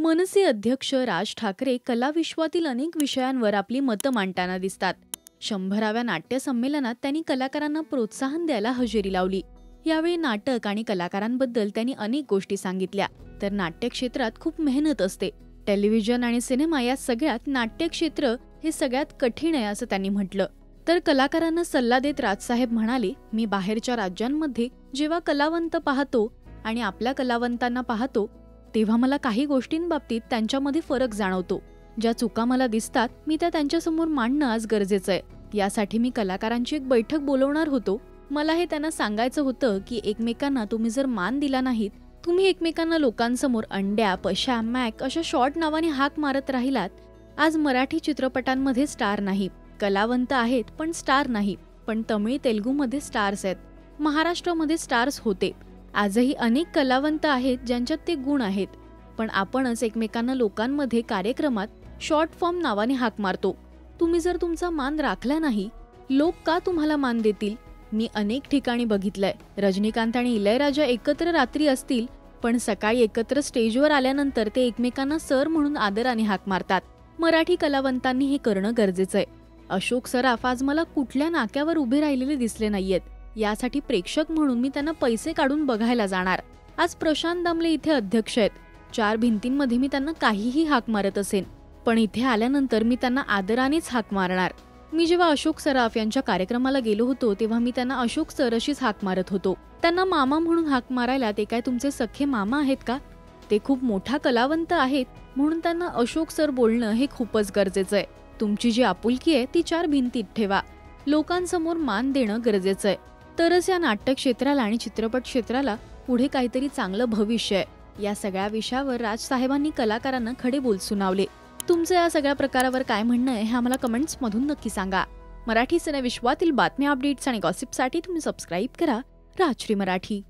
मनसे अध्यक्ष राज ठाकरे कलाविश्वातील अनेक विषयांवर आपली मतं मांडताना दिसतात. 100व्या नाट्य संमेलनात त्यांनी कलाकारांना प्रोत्साहन द्यायला हजेरी लावली. यावेळी नाटक आणि कलाकारांबद्दल त्यांनी अनेक गोष्टी सांगितल्या. तर नाट्य क्षेत्रात खूप मेहनत असते. टेलिव्हिजन आणि सिनेमा या सगळ्यात नाट्य क्षेत्र हे सगळ्यात कठीण आहे असं त्यांनी म्हटलं. तर कलाकारांना सल्ला देत राजसाहेब म्हणाले, मी बाहेरच्या राज्यांमध्ये जेव्हा कलावंत पाहतो आणि आपल्या कलावंतांना पाहतो तेव्हा मला काही गोष्टींबाबतीत त्यांच्यामध्ये फरक जाणवतो. ज्या चुका मला दिसतात मी त्या त्यांच्यासमोर मांडणं आज गरजेचं आहे. यासाठी मी कलाकारांची एक बैठक बोलवणार होतो. मला हे त्यांना सांगायचं होतं की एकमेकांना तुम्ही जर मान दिला नाहीत, तुम्ही एकमेकांना लोकांसमोर अंड्या, पशा, मॅक अशा शॉर्ट नावाने हाक मारत राहिलात. आज मराठी चित्रपटांमध्ये स्टार नाही, कलावंत आहेत पण स्टार नाही. पण तमिळ तेलुगूमध्ये स्टार्स आहेत, महाराष्ट्रामध्ये स्टार्स होते. आजही अनेक कलावंत आहेत ज्यांच्यात ते गुण आहेत. पण आपणच एकमेकांना लोकांमध्ये कार्यक्रमात शॉर्ट फॉर्म नावाने हाक मारतो. तुम्ही जर तुमचा मान राखला नाही, लोक का तुम्हाला मान देतील? मी अनेक ठिकाणी बघितलंय, रजनीकांत आणि इलयराजा एकत्र रात्री असतील पण सकाळी एकत्र स्टेजवर आल्यानंतर ते एकमेकांना सर म्हणून आदराने हाक मारतात. मराठी कलावंतांनी हे करणं गरजेचं आहे. अशोक सराफ आज मला कुठल्या नाक्यावर उभे राहिलेले दिसले नाहीयेत. यासाठी प्रेक्षक म्हणून मी त्यांना पैसे काढून बघायला जाणार. आज प्रशांत दामले इथे अध्यक्ष आहेत. 4 भिंतींमध्ये मी त्यांना काहीही हाक मारत असेन, पण इथे आल्यानंतर मी त्यांना आदरानेच हाक मारणार. मी जेव्हा अशोक सराफ यांच्या कार्यक्रमाला गेलो होतो तेव्हा मी त्यांना अशोक सर अशीच हाक मारत होतो. त्यांना मामा म्हणून हाक मारायला ते काय तुमचे सख्खे मामा आहेत का? ते खूप मोठा कलावंत आहेत म्हणून त्यांना अशोक सर बोलणं हे खूपच गरजेचं आहे. तुमची जी आपुलकी आहे ती 4 भिंतीत ठेवा. लोकांसमोर मान देणं गरजेचं आहे. तरच या नाट्य क्षेत्राला आणि चित्रपट क्षेत्राला पुढे काहीतरी चांगलं भविष्य आहे. या सगळ्या विषयावर राजसाहेबांनी कलाकारांना खडे बोल सुनावले. तुमचं या सगळ्या प्रकारावर काय म्हणणं आहे हे आम्हाला कमेंट्स मधून नक्की सांगा. मराठी सिनेविश्वातील बातम्या, अपडेट्स आणि गॉसिपसाठी तुम्ही सबस्क्राईब करा राजश्री मराठी.